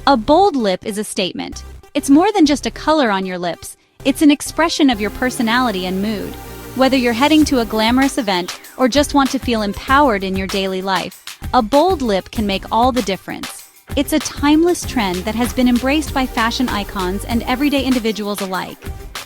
A bold lip is a statement. It's more than just a color on your lips. It's an expression of your personality and mood. Whether you're heading to a glamorous event or just want to feel empowered in your daily life, a bold lip can make all the difference. It's a timeless trend that has been embraced by fashion icons and everyday individuals alike.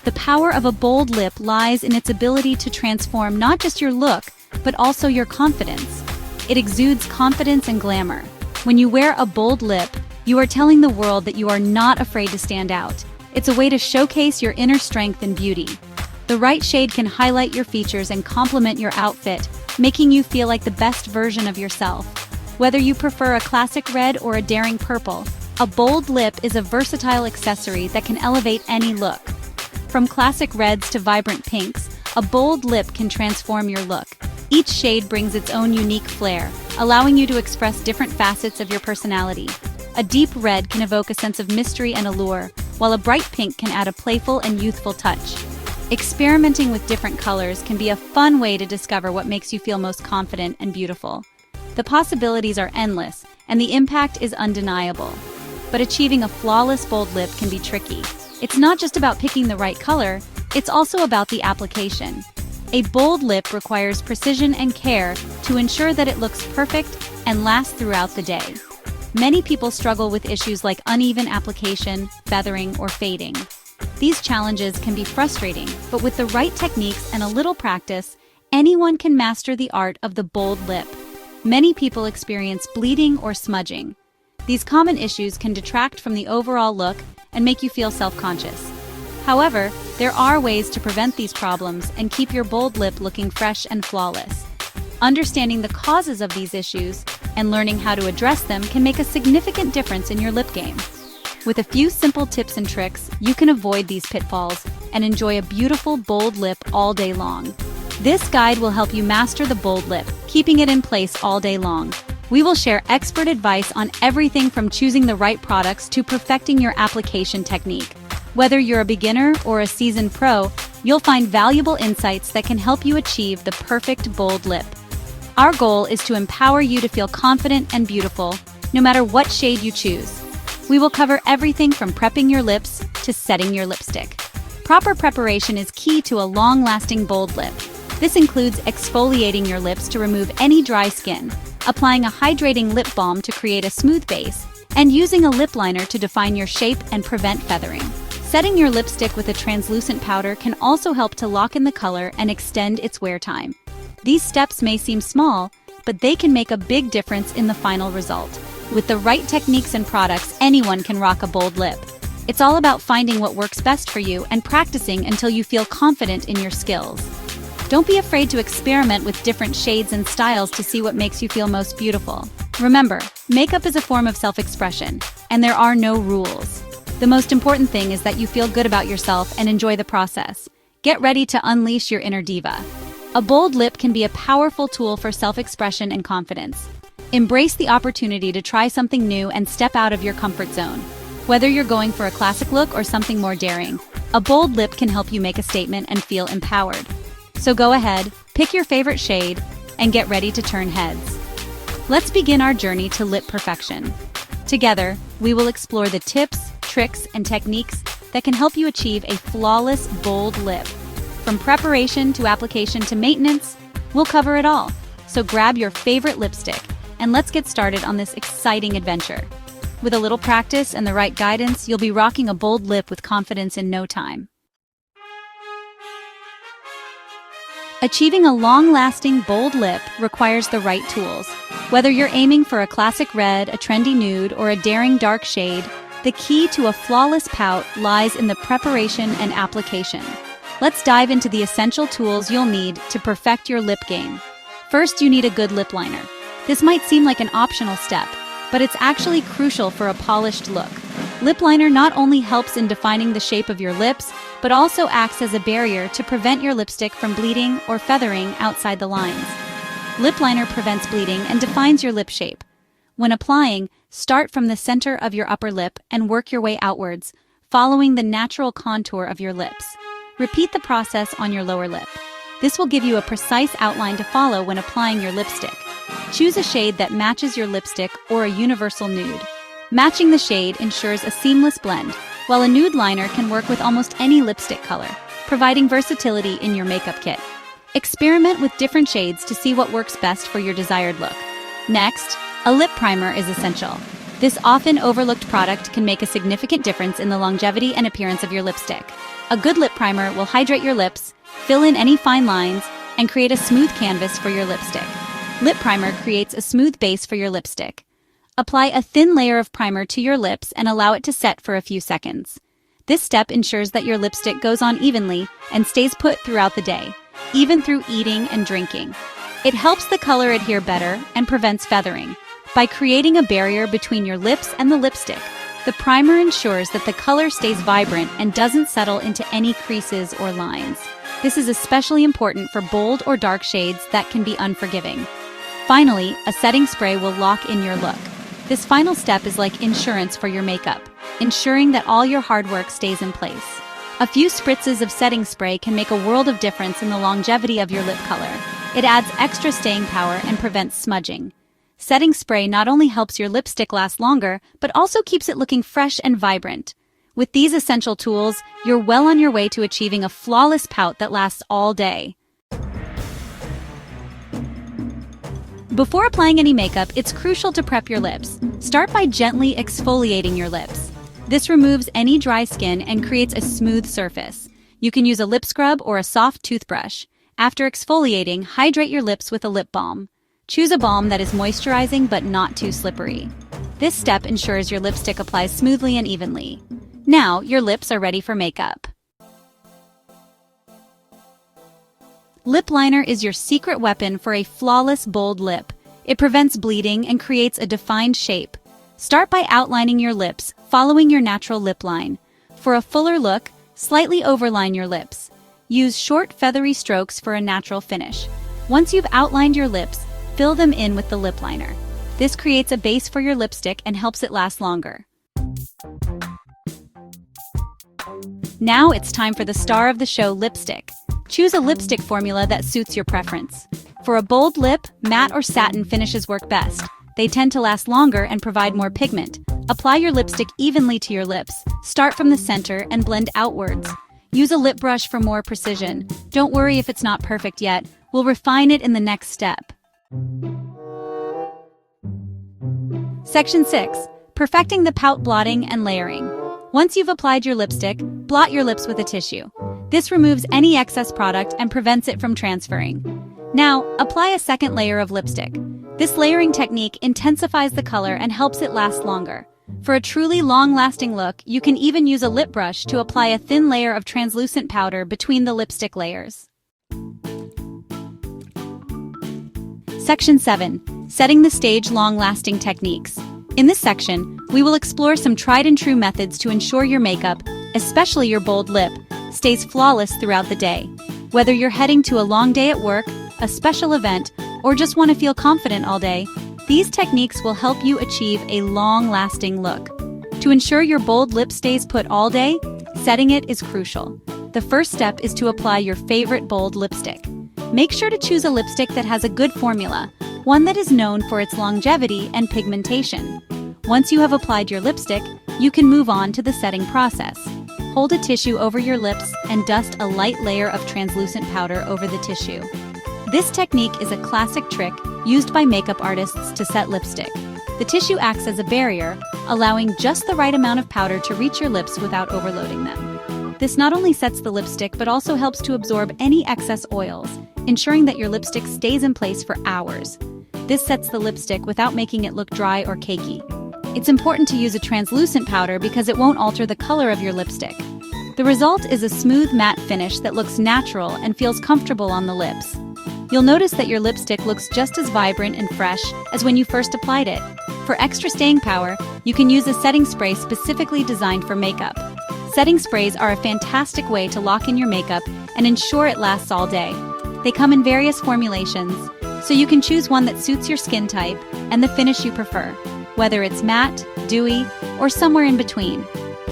The power of a bold lip lies in its ability to transform not just your look, but also your confidence. It exudes confidence and glamour. When you wear a bold lip, you are telling the world that you are not afraid to stand out. It's a way to showcase your inner strength and beauty. The right shade can highlight your features and complement your outfit, making you feel like the best version of yourself. Whether you prefer a classic red or a daring purple, a bold lip is a versatile accessory that can elevate any look. From classic reds to vibrant pinks, a bold lip can transform your look. Each shade brings its own unique flair, allowing you to express different facets of your personality. A deep red can evoke a sense of mystery and allure, while a bright pink can add a playful and youthful touch. Experimenting with different colors can be a fun way to discover what makes you feel most confident and beautiful. The possibilities are endless, and the impact is undeniable. But achieving a flawless bold lip can be tricky. It's not just about picking the right color, it's also about the application. A bold lip requires precision and care to ensure that it looks perfect and lasts throughout the day. Many people struggle with issues like uneven application, feathering, or fading. These challenges can be frustrating, but with the right techniques and a little practice, anyone can master the art of the bold lip. Many people experience bleeding or smudging. These common issues can detract from the overall look and make you feel self-conscious. However, there are ways to prevent these problems and keep your bold lip looking fresh and flawless. Understanding the causes of these issues and learning how to address them can make a significant difference in your lip game. With a few simple tips and tricks, you can avoid these pitfalls and enjoy a beautiful bold lip all day long. This guide will help you master the bold lip, keeping it in place all day long. We will share expert advice on everything from choosing the right products to perfecting your application technique. Whether you're a beginner or a seasoned pro, you'll find valuable insights that can help you achieve the perfect bold lip. Our goal is to empower you to feel confident and beautiful, no matter what shade you choose. We will cover everything from prepping your lips to setting your lipstick. Proper preparation is key to a long-lasting bold lip. This includes exfoliating your lips to remove any dry skin, applying a hydrating lip balm to create a smooth base, and using a lip liner to define your shape and prevent feathering. Setting your lipstick with a translucent powder can also help to lock in the color and extend its wear time. These steps may seem small, but they can make a big difference in the final result. With the right techniques and products, anyone can rock a bold lip. It's all about finding what works best for you and practicing until you feel confident in your skills. Don't be afraid to experiment with different shades and styles to see what makes you feel most beautiful. Remember, makeup is a form of self-expression, and there are no rules. The most important thing is that you feel good about yourself and enjoy the process. Get ready to unleash your inner diva. A bold lip can be a powerful tool for self-expression and confidence. Embrace the opportunity to try something new and step out of your comfort zone. Whether you're going for a classic look or something more daring, a bold lip can help you make a statement and feel empowered. So go ahead, pick your favorite shade, and get ready to turn heads. Let's begin our journey to lip perfection. Together, we will explore the tips, tricks, and techniques that can help you achieve a flawless, bold lip. From preparation to application to maintenance, we'll cover it all. So grab your favorite lipstick and let's get started on this exciting adventure. With a little practice and the right guidance, you'll be rocking a bold lip with confidence in no time. Achieving a long-lasting, bold lip requires the right tools. Whether you're aiming for a classic red, a trendy nude, or a daring dark shade, the key to a flawless pout lies in the preparation and application. Let's dive into the essential tools you'll need to perfect your lip game. First, you need a good lip liner. This might seem like an optional step, but it's actually crucial for a polished look. Lip liner not only helps in defining the shape of your lips, but also acts as a barrier to prevent your lipstick from bleeding or feathering outside the lines. Lip liner prevents bleeding and defines your lip shape. When applying, start from the center of your upper lip and work your way outwards, following the natural contour of your lips. Repeat the process on your lower lip. This will give you a precise outline to follow when applying your lipstick. Choose a shade that matches your lipstick or a universal nude. Matching the shade ensures a seamless blend, while a nude liner can work with almost any lipstick color, providing versatility in your makeup kit. Experiment with different shades to see what works best for your desired look. Next, a lip primer is essential. This often overlooked product can make a significant difference in the longevity and appearance of your lipstick. A good lip primer will hydrate your lips, fill in any fine lines, and create a smooth canvas for your lipstick. Lip primer creates a smooth base for your lipstick. Apply a thin layer of primer to your lips and allow it to set for a few seconds. This step ensures that your lipstick goes on evenly and stays put throughout the day, even through eating and drinking. It helps the color adhere better and prevents feathering. By creating a barrier between your lips and the lipstick, the primer ensures that the color stays vibrant and doesn't settle into any creases or lines. This is especially important for bold or dark shades that can be unforgiving. Finally, a setting spray will lock in your look. This final step is like insurance for your makeup, ensuring that all your hard work stays in place. A few spritzes of setting spray can make a world of difference in the longevity of your lip color. It adds extra staying power and prevents smudging. Setting spray not only helps your lipstick last longer, but also keeps it looking fresh and vibrant. With these essential tools, you're well on your way to achieving a flawless pout that lasts all day. Before applying any makeup, it's crucial to prep your lips. Start by gently exfoliating your lips. This removes any dry skin and creates a smooth surface. You can use a lip scrub or a soft toothbrush. After exfoliating, hydrate your lips with a lip balm. Choose a balm that is moisturizing but not too slippery. This step ensures your lipstick applies smoothly and evenly. Now, your lips are ready for makeup. Lip liner is your secret weapon for a flawless, bold lip. It prevents bleeding and creates a defined shape. Start by outlining your lips, following your natural lip line. For a fuller look, slightly overline your lips. Use short, feathery strokes for a natural finish. Once you've outlined your lips, fill them in with the lip liner. This creates a base for your lipstick and helps it last longer. Now it's time for the star of the show, lipstick. Choose a lipstick formula that suits your preference. For a bold lip, matte or satin finishes work best. They tend to last longer and provide more pigment. Apply your lipstick evenly to your lips. Start from the center and blend outwards. Use a lip brush for more precision. Don't worry if it's not perfect yet. We'll refine it in the next step. Section 6. Perfecting the pout blotting and layering. Once you've applied your lipstick, blot your lips with a tissue. This removes any excess product and prevents it from transferring. Now, apply a second layer of lipstick. This layering technique intensifies the color and helps it last longer. For a truly long-lasting look, you can even use a lip brush to apply a thin layer of translucent powder between the lipstick layers. Section 7. Setting the stage long-lasting techniques. In this section, we will explore some tried-and-true methods to ensure your makeup, especially your bold lip, stays flawless throughout the day. Whether you're heading to a long day at work, a special event, or just want to feel confident all day, these techniques will help you achieve a long-lasting look. To ensure your bold lip stays put all day, setting it is crucial. The first step is to apply your favorite bold lipstick. Make sure to choose a lipstick that has a good formula, one that is known for its longevity and pigmentation. Once you have applied your lipstick, you can move on to the setting process. Hold a tissue over your lips and dust a light layer of translucent powder over the tissue. This technique is a classic trick used by makeup artists to set lipstick. The tissue acts as a barrier, allowing just the right amount of powder to reach your lips without overloading them. This not only sets the lipstick but also helps to absorb any excess oils, ensuring that your lipstick stays in place for hours. This sets the lipstick without making it look dry or cakey. It's important to use a translucent powder because it won't alter the color of your lipstick. The result is a smooth matte finish that looks natural and feels comfortable on the lips. You'll notice that your lipstick looks just as vibrant and fresh as when you first applied it. For extra staying power, you can use a setting spray specifically designed for makeup. Setting sprays are a fantastic way to lock in your makeup and ensure it lasts all day. They come in various formulations, so you can choose one that suits your skin type and the finish you prefer, whether it's matte, dewy, or somewhere in between.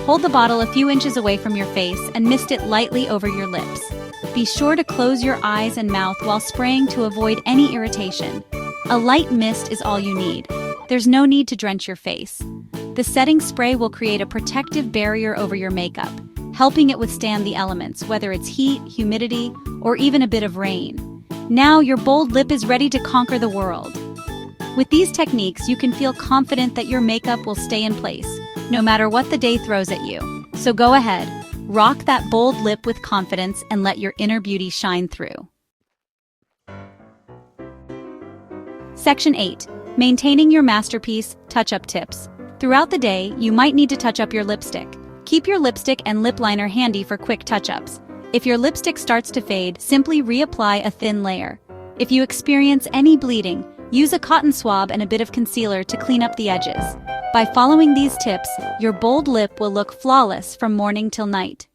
Hold the bottle a few inches away from your face and mist it lightly over your lips. Be sure to close your eyes and mouth while spraying to avoid any irritation. A light mist is all you need. There's no need to drench your face. The setting spray will create a protective barrier over your makeup, helping it withstand the elements, whether it's heat, humidity, or even a bit of rain. Now your bold lip is ready to conquer the world. With these techniques, you can feel confident that your makeup will stay in place, no matter what the day throws at you. So go ahead, rock that bold lip with confidence and let your inner beauty shine through. Section 8. Maintaining your masterpiece, touch-up tips. Throughout the day, you might need to touch up your lipstick. Keep your lipstick and lip liner handy for quick touch-ups. If your lipstick starts to fade, simply reapply a thin layer. If you experience any bleeding, use a cotton swab and a bit of concealer to clean up the edges. By following these tips, your bold lip will look flawless from morning till night.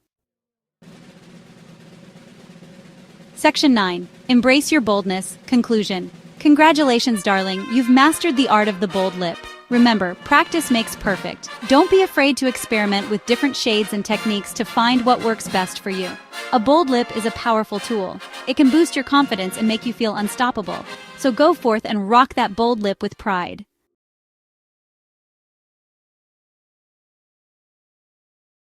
Section 9. Embrace your boldness. Conclusion. Congratulations, darling, you've mastered the art of the bold lip. Remember, practice makes perfect. Don't be afraid to experiment with different shades and techniques to find what works best for you. A bold lip is a powerful tool. It can boost your confidence and make you feel unstoppable. So go forth and rock that bold lip with pride.